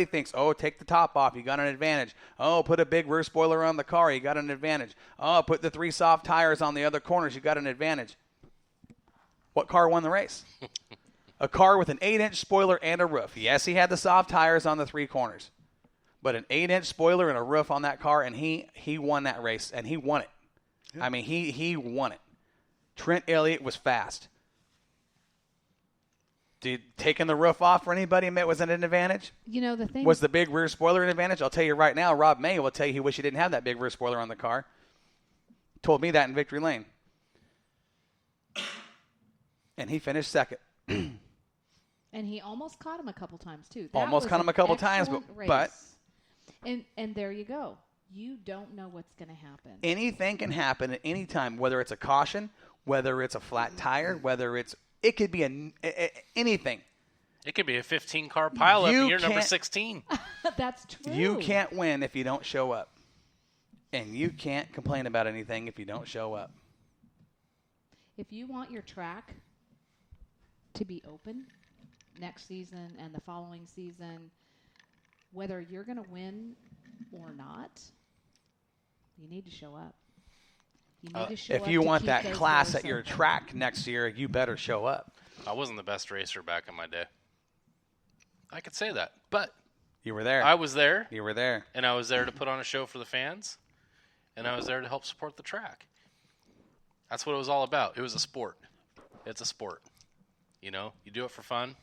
thinks, oh, take the top off, you got an advantage. Oh, put a big rear spoiler on the car, you got an advantage. Oh, put the 3 soft tires on the other corners, you got an advantage. What car won the race? A car with an 8-inch spoiler and a roof. Yes, he had the soft tires on the 3 corners, but an 8-inch spoiler and a roof on that car, and he won that race, and he won it. Yeah. I mean, he won it. Trent Elliott was fast. Did taking the roof off for anybody was an advantage? You know, the thing was the big rear spoiler an advantage? I'll tell you right now, Rob May will tell you he wished he didn't have that big rear spoiler on the car. Told me that in victory lane. And he finished second. And he almost caught him a couple times, too. Almost caught him a couple times, but and there you go. You don't know what's going to happen. Anything can happen at any time, whether it's a caution, whether it's a flat tire, whether it could be anything. It could be a 15-car pileup and you're number 16. That's true. You can't win if you don't show up. And you can't complain about anything if you don't show up. If you want your track to be open next season and the following season, whether you're going to win or not, you need to show up. You need to show up. If you want that class at your track next year, you better show up. I wasn't the best racer back in my day. I could say that, but you were there. I was there. You were there. And I was there to put on a show for the fans, and I was there to help support the track. That's what it was all about. It was a sport. It's a sport. You know, you do it for fun.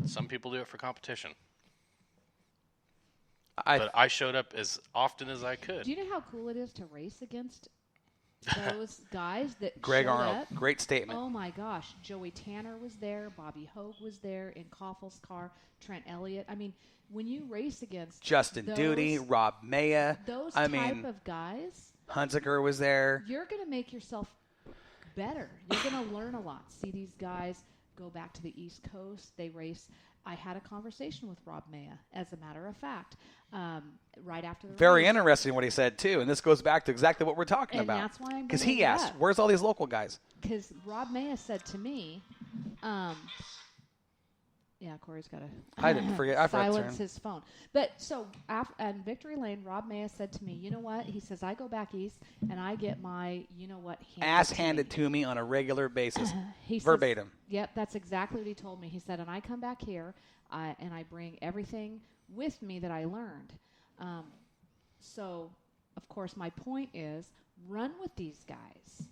Some people do it for competition. But I showed up as often as I could. Do you know how cool it is to race against those guys that Greg showed Arnold, up? great statement. Oh, my gosh. Joey Tanner was there. Bobby Hogue was there in Koffl's car. Trent Elliott. I mean, when you race against Justin Duty, Rob Maya. Those type of guys. Hunziker was there. You're going to make yourself better. You're going to learn a lot. See these guys go back to the East Coast. They race. I had a conversation with Rob Maya, as a matter of fact, right after the Very race. interesting what he said, too. And this goes back to exactly what we're talking about. And that's why I'm because he asked, where's all these local guys? Because Rob Maya said to me, yeah, Corey's got to I didn't forget. I silence his phone. But so in Victory Lane, Rob Maya said to me, you know what? He says, I go back east and I get my, you know what, handed to me on a regular basis. Verbatim. Says, yep, that's exactly what he told me. He said, and I come back here and I bring everything with me that I learned. So, of course, my point is run with these guys.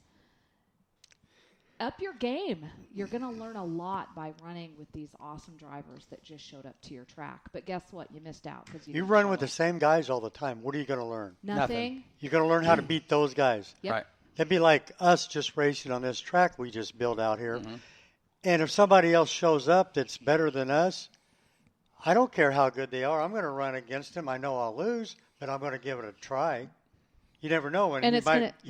Up your game. You're going to learn a lot by running with these awesome drivers that just showed up to your track. But guess what? You missed out because you run with the same guys all the time. What are you going to learn? Nothing. You're going to learn how to beat those guys. Yep. Right. That'd be like us just racing on this track we just built out here. Mm-hmm. And if somebody else shows up that's better than us, I don't care how good they are. I'm going to run against them. I know I'll lose, but I'm going to give it a try. You never know when you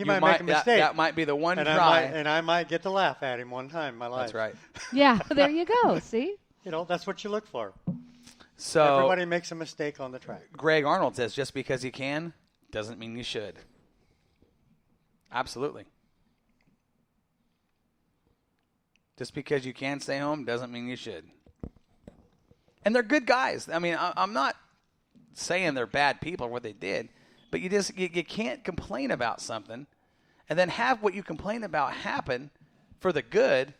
might make a mistake. That might be the one try. I might get to laugh at him one time in my life. That's right. Yeah, there you go. See? You know, that's what you look for. So everybody makes a mistake on the track. Greg Arnold says just because you can doesn't mean you should. Absolutely. Just because you can stay home doesn't mean you should. And they're good guys. I mean, I'm not saying they're bad people or what they did. But you can't complain about something and then have what you complain about happen for the good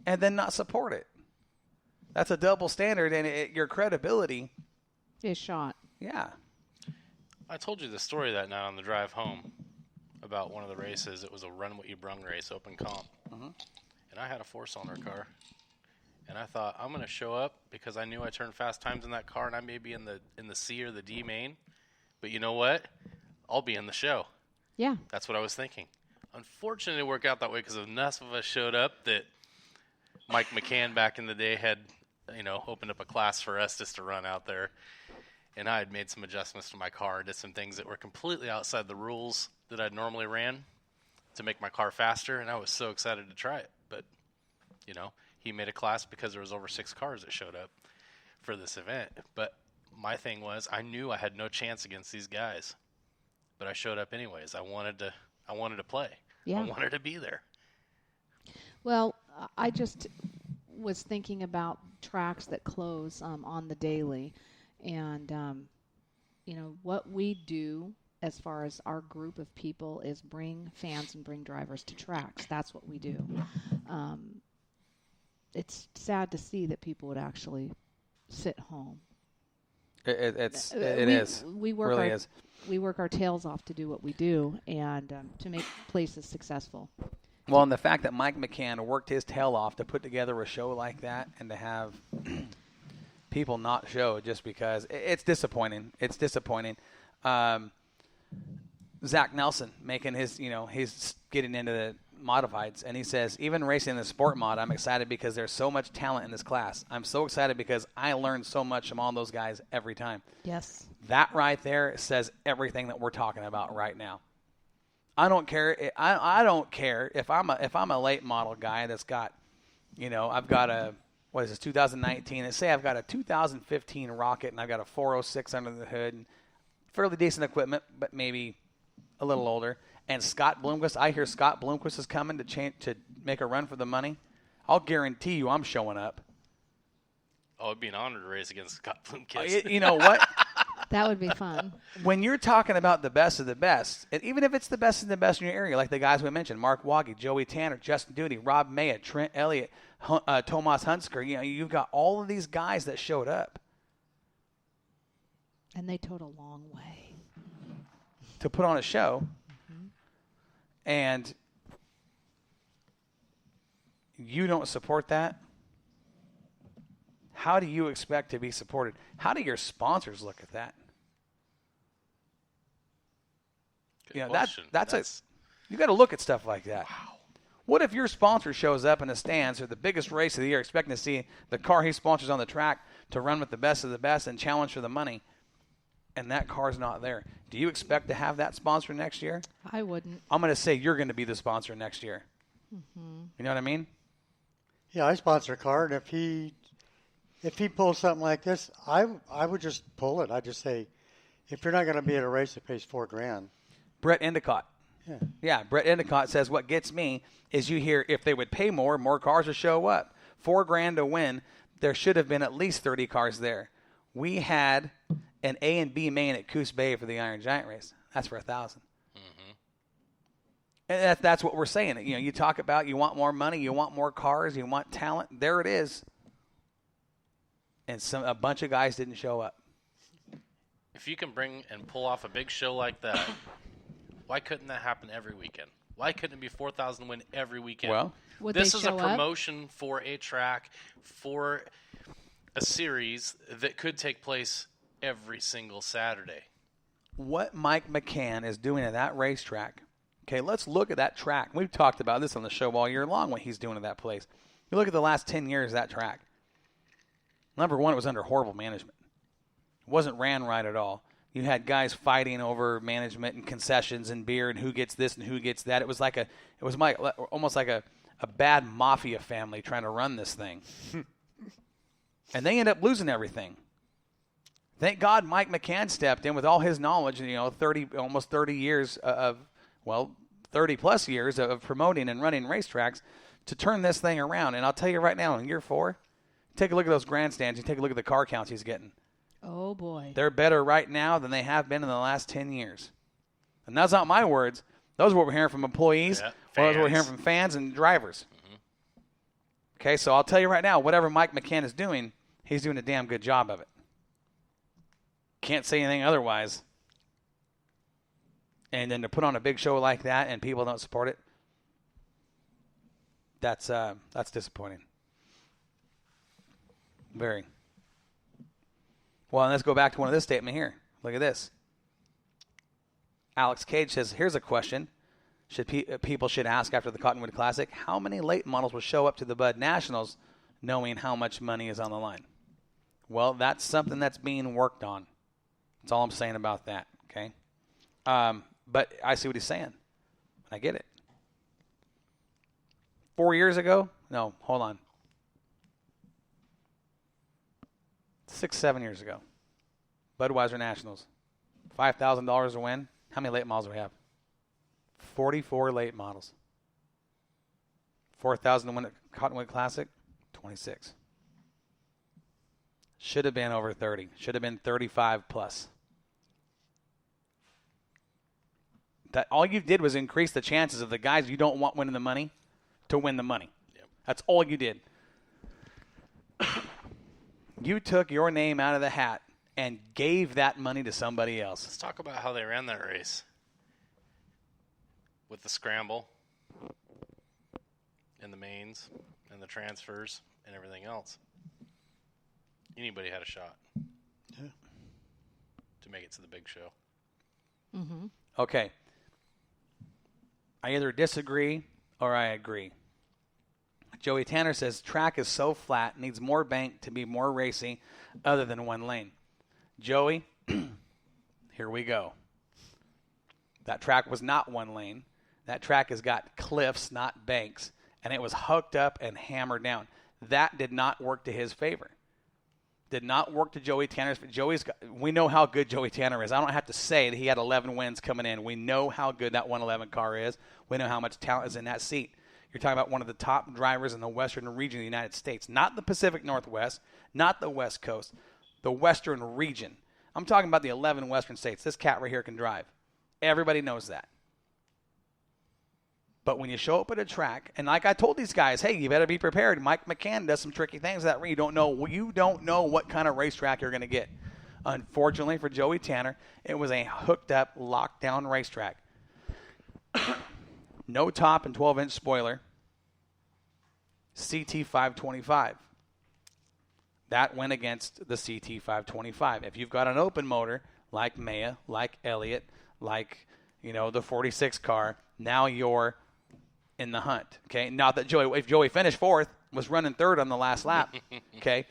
and then not support it. That's a double standard, and your credibility is shot. Yeah. I told you the story that night on the drive home about one of the races. It was a run what you brung race, open comp. Mm-hmm. And I had a four-cylinder car. And I thought, I'm going to show up because I knew I turned fast times in that car, and I may be in the C or the D main. But you know what? I'll be in the show. Yeah. That's what I was thinking. Unfortunately, it worked out that way because enough of us showed up that Mike McCann back in the day had, opened up a class for us just to run out there. And I had made some adjustments to my car, did some things that were completely outside the rules that I'd normally ran to make my car faster, and I was so excited to try it. But, he made a class because there was over 6 cars that showed up for this event. But my thing was I knew I had no chance against these guys, but I showed up anyways. I wanted to play. Yeah. I wanted to be there. Well, I just was thinking about tracks that close on the daily, And, what we do as far as our group of people is bring fans and bring drivers to tracks. That's what we do. It's sad to see that people would actually sit home. It is. We work really our, is. We work our tails off to do what we do and to make places successful. Well, and the fact that Mike McCann worked his tail off to put together a show like that and to have people not show just because it's disappointing. It's disappointing. Zach Nelson making his, he's getting into the modifieds, and he says, even racing the sport mod, I'm excited because there's so much talent in this class. I'm so excited because I learn so much from all those guys every time. Yes. That right there says everything that we're talking about right now. I don't care. I don't care if I'm a late model guy that's got, I've got a, 2019. Let's say I've got a 2015 Rocket and I've got a 406 under the hood and fairly decent equipment, but maybe a little older. And Scott Bloomquist, I hear Scott Bloomquist is coming to make a run for the money. I'll guarantee you I'm showing up. Oh, it'd be an honor to race against Scott Bloomquist. You know what? That would be fun. When you're talking about the best of the best, and even if it's the best of the best in your area, like the guys we mentioned, Mark Woggy, Joey Tanner, Justin Duty, Rob Maya, Trent Elliott, Tomas Hunsker, you've got all of these guys that showed up. And they towed a long way. To put on a show. Mm-hmm. And you don't support that? How do you expect to be supported? How do your sponsors look at that? That's you got to look at stuff like that. Wow. What if your sponsor shows up in the stands for the biggest race of the year, expecting to see the car he sponsors on the track to run with the best of the best and challenge for the money, and that car's not there? Do you expect to have that sponsor next year? I wouldn't. I'm going to say you're going to be the sponsor next year. Mm-hmm. You know what I mean? Yeah, I sponsor a car, and if he pulls something like this, I would just pull it. I'd just say, if you're not going to be at a race that pays $4,000. Brett Endicott. Yeah, Brett Endicott says what gets me is you hear if they would pay more cars would show up. $4,000 to win, there should have been at least 30 cars there. We had an A and B main at Coos Bay for the Iron Giant race. That's for $1,000. Mm-hmm. And that's what we're saying. You talk about you want more money, you want more cars, you want talent. There it is. And a bunch of guys didn't show up. If you can bring and pull off a big show like that, why couldn't that happen every weekend? Why couldn't it be 4,000 win every weekend? Well, this is a promotion for a track, for a series that could take place every single Saturday. What Mike McCann is doing at that racetrack, okay, let's look at that track. We've talked about this on the show all year long, what he's doing at that place. You look at the last 10 years of that track. Number one, it was under horrible management. It wasn't ran right at all. You had guys fighting over management and concessions and beer and who gets this and who gets that. It was almost like a bad mafia family trying to run this thing. And they end up losing everything. Thank God Mike McCann stepped in with all his knowledge, almost 30 years 30 plus years of promoting and running racetracks to turn this thing around. And I'll tell you right now, in year 4, take a look at those grandstands. You take a look at the car counts he's getting. Oh, boy. They're better right now than they have been in the last 10 years. And that's not my words. Those are what we're hearing from employees. Those are what we're hearing from fans and drivers. Mm-hmm. Okay, so I'll tell you right now, whatever Mike McCann is doing, he's doing a damn good job of it. Can't say anything otherwise. And then to put on a big show like that and people don't support it, that's disappointing. Very. Well, and let's go back to one of this statement here. Look at this. Alex Cage says, here's a question people should ask after the Cottonwood Classic. How many late models will show up to the Bud Nationals knowing how much money is on the line? Well, that's something that's being worked on. That's all I'm saying about that, okay? But I see what he's saying. I get it. 4 years ago? No, hold on. 6, 7 years ago. Budweiser Nationals. $5,000 to win. How many late models do we have? 44 late models. 4,000 to win at Cottonwood Classic. 26. Should have been over 30. Should have been 35 plus. That all you did was increase the chances of the guys you don't want winning the money to win the money. Yep. That's all you did. You took your name out of the hat and gave that money to somebody else. Let's talk about how they ran that race. With the scramble and the mains and the transfers and everything else. Anybody had a shot. Yeah. To make it to the big show. Mm-hmm. Okay. I either disagree or I agree. Joey Tanner says track is so flat, needs more bank to be more racy other than one lane. Joey, here we go. That track was not one lane. That track has got cliffs, not banks, and it was hooked up and hammered down. That did not work to his favor. Did not work to Joey Tanner's. We know how good Joey Tanner is. I don't have to say that he had 11 wins coming in. We know how good that 111 car is. We know how much talent is in that seat. You're talking about one of the top drivers in the western region of the United States. Not the Pacific Northwest, not the West Coast, the western region. I'm talking about the 11 western states. This cat right here can drive. Everybody knows that. But when you show up at a track, and like I told these guys, hey, you better be prepared. Mike McCann does some tricky things that you don't know what kind of racetrack you're going to get. Unfortunately for Joey Tanner, it was a hooked up, locked down racetrack. No top and 12-inch spoiler. CT 525. That went against the CT 525. If you've got an open motor like Maya, like Elliott, like the 46 car, now you're in the hunt. Okay, not that if Joey finished fourth, was running third on the last lap. Okay,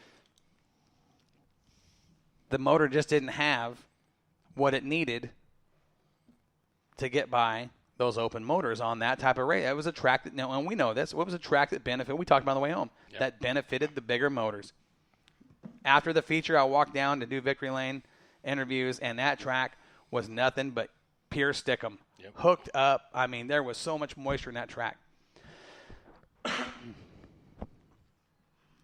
the motor just didn't have what it needed to get by those open motors on that type of race. It was a track that, and we know this. What was a track that benefited? We talked about on the way home. Yep. That benefited the bigger motors. After the feature, I walked down to do Victory Lane interviews, and that track was nothing but pure stickum. Yep. Hooked up. I mean, there was so much moisture in that track.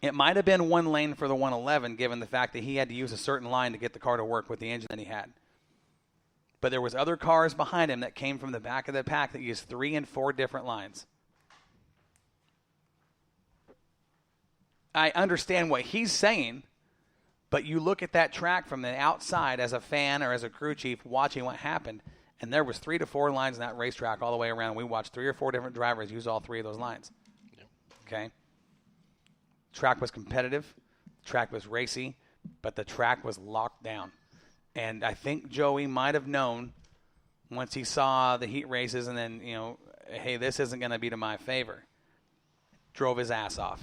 It might have been one lane for the 111, given the fact that he had to use a certain line to get the car to work with the engine that he had. But there was other cars behind him that came from the back of the pack that used 3 and 4 different lines. I understand what he's saying, but you look at that track from the outside as a fan or as a crew chief watching what happened, and there was 3 to 4 lines in that racetrack all the way around. We watched 3 or 4 different drivers use all 3 of those lines. Yep. Okay? Track was competitive. Track was racy, but the track was locked down. And I think Joey might have known once he saw the heat races and then, hey, this isn't going to be to my favor. Drove his ass off.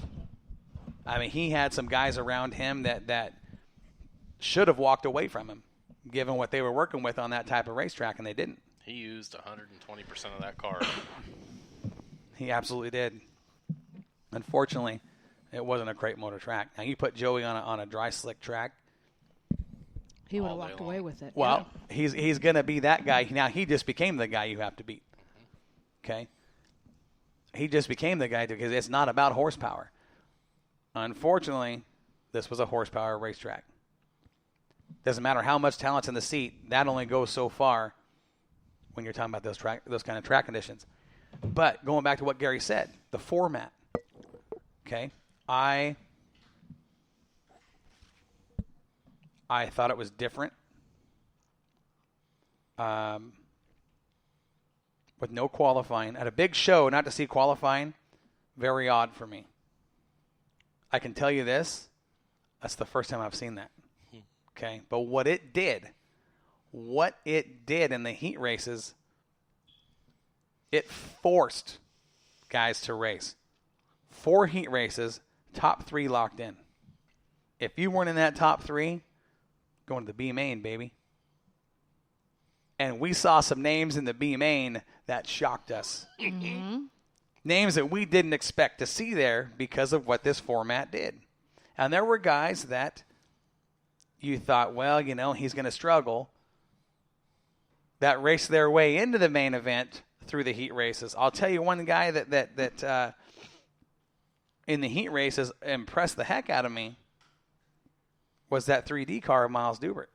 I mean, he had some guys around him that should have walked away from him, given what they were working with on that type of racetrack, and they didn't. He used 120% of that car. He absolutely did. Unfortunately, it wasn't a crate motor track. Now, you put Joey on a dry, slick track. He would have All day walked long. away with it. Well, he's going to be that guy. Now, he just became the guy you have to beat. Okay? He just became the guy because it's not about horsepower. Unfortunately, this was a horsepower racetrack. Doesn't matter how much talent's in the seat. That only goes so far when you're talking about those kind of track conditions. But going back to what Gary said, the format. Okay? I thought it was different. With no qualifying. At a big show, not to see qualifying, very odd for me. I can tell you this, that's the first time I've seen that. Okay? But what it did in the heat races, it forced guys to race. 4 heat races, top 3 locked in. If you weren't in that top 3, going to the B main, baby. And we saw some names in the B main that shocked us. Mm-hmm. Names that we didn't expect to see there because of what this format did. And there were guys that you thought, well, he's going to struggle, that raced their way into the main event through the heat races. I'll tell you one guy that in the heat races impressed the heck out of me was that 3D car of Miles Dubert.